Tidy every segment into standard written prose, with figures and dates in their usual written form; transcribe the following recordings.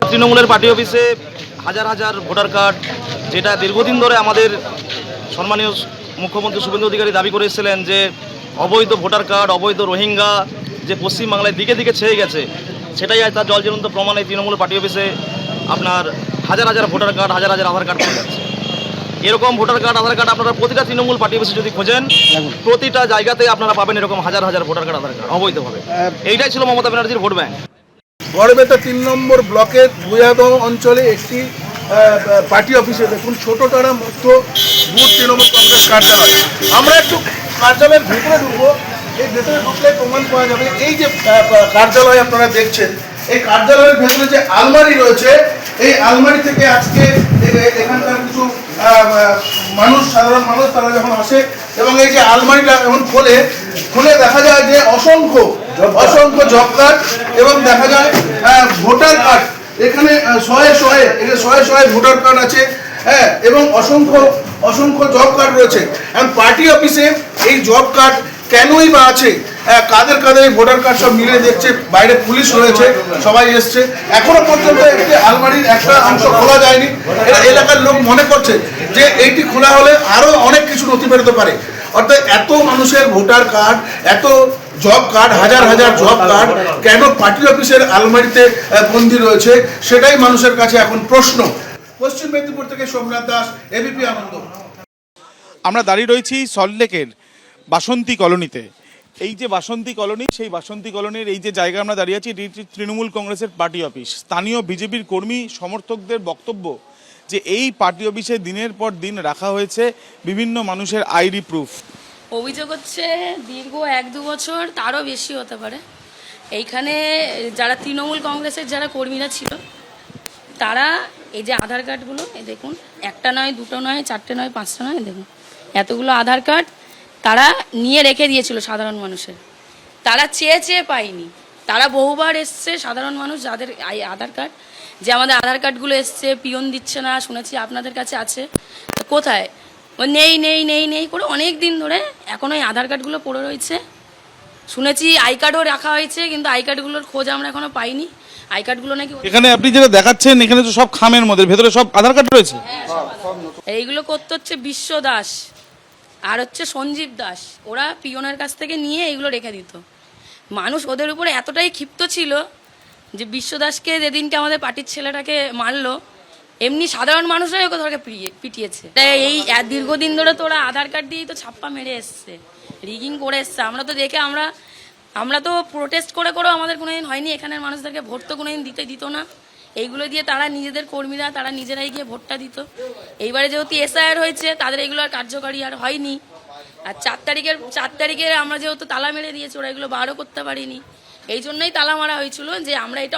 তৃণমূলের পার্টি অফিসে হাজার হাজার ভোটার কার্ড, যেটা দীর্ঘদিন ধরে আমাদের সম্মানীয় মুখ্যমন্ত্রী শুভেন্দু অধিকারী দাবি করে এসেছিলেন যে অবৈধ ভোটার কার্ড, অবৈধ রোহিঙ্গা যে পশ্চিমবাংলায় দিকে দিকে ছেয়ে গেছে, সেটাই আজ তার জলজ্বলন্ত প্রমাণ। এই তৃণমূল পার্টি অফিসে আপনার হাজার হাজার ভোটার কার্ড, হাজার হাজার আধার কার্ড পাওয়া যাচ্ছে। এরকম ভোটার কার্ড, আধার কার্ড আপনারা প্রতিটা তৃণমূল পার্টি অফিসে যদি খোঁজেন, প্রতিটা জায়গাতে আপনারা পাবেন এরকম হাজার হাজার ভোটার কার্ড, আধার কার্ড অবৈধভাবে। এইটাই ছিল মমতা ব্যানার্জির ভোট ব্যাংক। গড়বেতা ৩ নম্বর ব্লকের ভূয়াদহ অঞ্চলে একটি পার্টি অফিসে দেখুন ছোটটারা মধ্য বুথ তৃণমূল কংগ্রেস কার্যালয়। আমরা একটু কার্যালয়ের ভেতরে ঢুকবো। এই ভেতরে ঢুকলে প্রমাণ পাওয়া যাবে। এই যে কার্যালয় আপনারা দেখছেন, এই কার্যালয়ের ভেতরে যে আলমারি রয়েছে, এই আলমারি থেকে আজকে এখানকার কিছু মানুষ, সাধারণ মানুষ, তারা যখন আসে এবং এই যে আলমারিটা এখন খুলে দেখা যায় যে অসংখ্য জব কার্ড এবং দেখা যায় ভোটার কার্ড। এখানে শয়ে শয়ে ভোটার কার্ড আছে, হ্যাঁ, এবং অসংখ্য জব কার্ড রয়েছে। এখন পার্টি অফিসে এই জব কার্ড কেনই বা আছে, কাদের এই ভোটার কার্ড সব মিলিয়ে দেখছে। বাইরে পুলিশ রয়েছে, সবাই এসছে। এখনো পর্যন্ত একটি আলমারির একটা অংশ খোলা যায়নি। এলাকার লোক মনে করছে যে এইটি খোলা হলে আরো অনেক কিছু নথি বেরোতে পারে। অর্থাৎ এত মানুষের ভোটার কার্ড, এত জব কার্ড, হাজার হাজার জব কার্ড কেন পার্টি অফিসের আলমারিতে বন্দী রয়েছে, সেটাই মানুষের কাছে এখন প্রশ্ন। পশ্চিম মেদিনীপুর থেকে সোমনাথ দাস, এবিপি আনন্দ। আমরা দাঁড়িয়ে রয়েছি সল্টলেকের বাসন্তী কলোনিতে। এই যে বাসন্তী কলোনি, সেই বাসন্তী কলোনির এই যে জায়গা আমরা দাঁড়িয়ে আছি, এটি তৃণমূল কংগ্রেসের পার্টি অফিস। স্থানীয় বিজেপির কর্মী সমর্থকদের বক্তব্য যে এই পার্টি অফিসে দিনের পর দিন রাখা হয়েছে বিভিন্ন মানুষের আইডি প্রুফ। অভিযোগ হচ্ছে দীর্ঘ 1-2 বছর, তারও বেশি হতে পারে। এইখানে যারা তৃণমূল কংগ্রেসের যারা কর্মীরা ছিল, তারা এই যে আধার কার্ডগুলো, দেখুন, একটা নয়, দুটো নয়, চারটে নয়, পাঁচটা নয়, দেখুন এতগুলো আধার কার্ড তারা নিয়ে রেখে দিয়েছিল সাধারণ মানুষের। তারা চেয়ে পায়নি। তারা বহুবার এসছে, সাধারণ মানুষ যাদের আধার কার্ড, যে আমাদের আধার কার্ডগুলো এসছে, পিয়ন দিচ্ছে না, শুনেছি আপনাদের কাছে আছে, কোথায়? নেই নেই নেই নেই করে অনেক দিন ধরে এখন ওই আধার কার্ডগুলো পড়ে রয়েছে। শুনেছি আই কার্ডও রাখা হয়েছে, কিন্তু আই কার্ডগুলোর খোঁজ আমরা এখনো পাইনি। আই কার্ডগুলো নাকি এখানে আপনি যেটা দেখাচ্ছেন, এখানে তো সব খামের মধ্যে, ভেতরে সব আধার কার্ড রয়েছে। এইগুলো করতে হচ্ছে বিশ্ব দাস আর হচ্ছে সঞ্জীব দাস। ওরা পিয়নের কাছ থেকে নিয়ে এইগুলো রেখে দিত। মানুষ ওদের উপরে এতটাই ক্ষিপ্ত ছিল যে বিশ্ব দাসকে যেদিনকে আমাদের পার্টির ছেলেটাকে মারলো, এমনি সাধারণ মানুষরাই ওকে ধরে পিটিয়েছে। এই দীর্ঘদিন ধরে তো ওরা আধার কার্ড দিয়েই তো ছাপ্পা মেরে এসছে, রিগিং করে এসছে। আমরা তো দেখে আমরা তো প্রোটেস্ট করে করেও আমাদের কোনোদিন হয়নি। এখানের মানুষদেরকে ভোট তো কোনোদিন দিত না। এইগুলো দিয়ে তারা নিজেদের কর্মীরা, তারা নিজেরাই গিয়ে ভোটটা দিত। এইবারে যেহেতু এসআইআর হয়েছে, তাদের এগুলো আর কার্যকারী আর হয়নি। আর 4 তারিখে আমরা যেহেতু তালা মেরে দিয়েছি, ওরা এগুলো বারও করতে পারিনি। এই জন্যই তালা মারা হয়েছিল যে আমরা এটা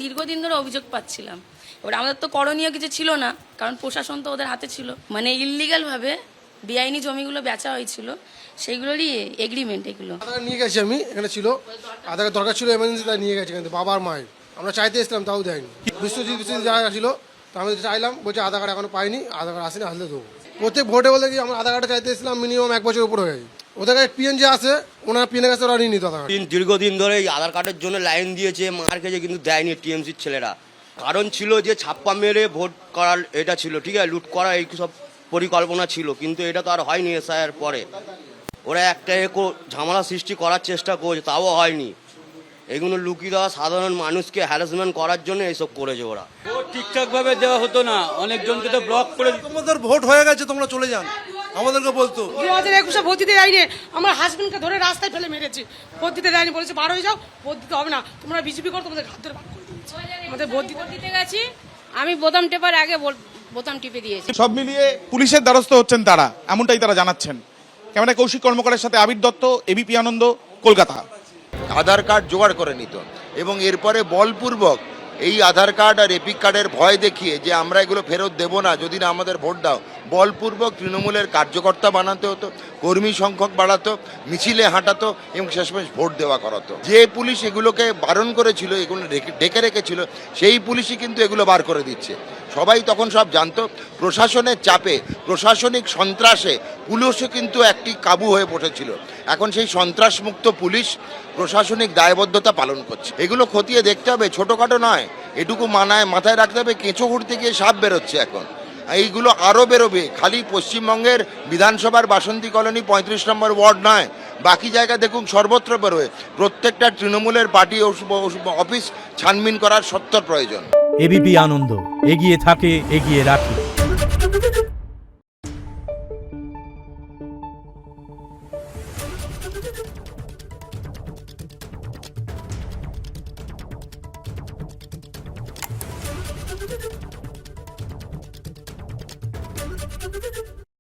দীর্ঘদিন ধরে অভিযোগ পাচ্ছিলাম। এবার আমাদের তো করণীয় কিছু ছিল না, কারণ প্রশাসন তো ওদের হাতে ছিল। মানে ইললিগালভাবে বেআইনি জমিগুলো বেচা হয়েছিল, সেইগুলোরই এগ্রিমেন্ট। এগুলো নিয়ে গেছি, আমি এখানে ছিল, আধার দরকার ছিল, এমার্জেন্সি তাই নিয়ে গেছি। কিন্তু বাবার মায়ের আমরা চাইতে এসেছিলাম, তাও দেয়নি। বিশ্বজিৎ যারা ছিল, তো আমি চাইলাম, বলছে আধার কার্ড এখনো পাইনি, আধার কার্ড আসেনি, আসলে দেবো। প্রত্যেক ভোটে বলে কি আমরা আধার কার্ডটা চাইতে এসেছিলাম, মিনিমাম 1 বছর উপরে হয়ে গেছে। ওদের কাছে পিএন যে আছে, ওনারা পিএনের কাছে ওরা নিয়ে নিত আধার কার্ড। দীর্ঘদিন ধরে এই আধার কার্ডের জন্য লাইন দিয়েছে, মার খেয়েছে, কিন্তু দেয়নি টিএমসির ছেলেরা। কারণ ছিল যে ছাপ্পা মেরে ভোট করার, এটা ছিল, ঠিক আছে, লুট করা, এই সব পরিকল্পনা ছিল। কিন্তু এটা তো আর হয়নি। এসআইআর পরে ওরা একটা ঝামেলা সৃষ্টি করার চেষ্টা করছে, তাও হয়নি। এগুলো লুকিয়ে দেওয়া, সাধারণ মানুষকে হ্যারাসমেন্ট করার জন্য এইসব করেছে ওরা। ভোট ঠিকঠাক ভাবে দেওয়া হতো না, অনেকজনকে তো ব্লক করে। তোমাদের ভোট হয়ে গেছে, তোমরা চলে যান, আমাদেরকে বলতো। 2021 ভোট দিতে যায়নি, আমার হাজবেন্ডকে ধরে রাস্তায় ফেলে মেরেছি। ভোট দিতে যায়নি, বলেছে বার হয়ে যাও, ভোট দিতে হবে না, তোমরা বিজেপি করো, তোমাদের হাত ধরে বার করে দিয়েছে। আমাদের ভোট দিতে গেছি, আমি বোতাম টেপার আগে বোতাম টিপে দিয়েছি। সব মিলিয়ে পুলিশের দ্বারস্থ হচ্ছেন তারা, এমনটাই তারা জানাচ্ছেন। ক্যামেরা কৌশিক কর্মকারের সাথে আবির দত্ত, এবিপি আনন্দ, কলকাতা। আধার কার্ড জোগাড় করে নিত এবং এরপরে বলপূর্বক এই আধার কার্ড আর এপিক কার্ডের ভয় দেখিয়ে যে আমরা এগুলো ফেরত দেব না যদি না আমাদের ভোট দাও, বলপূর্বক তৃণমূলের কার্যকর্তা বানাতে হতো, কর্মী সংখ্যক বাড়াতো, মিছিলে হাঁটাতো এবং শেষমেশ ভোট দেওয়া করাতো। যে পুলিশ এগুলোকে বারণ করেছিল, এগুলো ডেকে রেখেছিল, সেই পুলিশই কিন্তু এগুলো বার করে দিচ্ছে। সবাই তখন সব জানতো। প্রশাসনের চাপে, প্রশাসনিক সন্ত্রাসে পুলিশও কিন্তু একটি কাবু হয়ে বসেছিল। এখন সেই সন্ত্রাসমুক্ত পুলিশ প্রশাসনিক দায়বদ্ধতা পালন করছে। এগুলো খতিয়ে দেখতে হবে, ছোটোখাটো নয়। এটুকু মাথায় রাখতে হবে, কেঁচো ঘুরতে গিয়ে সাপ বেরোচ্ছে এখন। এইগুলো আরও বেরোবে। খালি পশ্চিমবঙ্গের বিধানসভার বাসন্তী কলোনি 35 নম্বর ওয়ার্ড নয়, বাকি জায়গা দেখুন সর্বত্র বেরোয়। প্রত্যেকটা তৃণমূলের পার্টি অফিস ছানবিন করার সত্তর প্রয়োজন। এবিপি আনন্দ, এগিয়ে থাকে, এগিয়ে রাখে।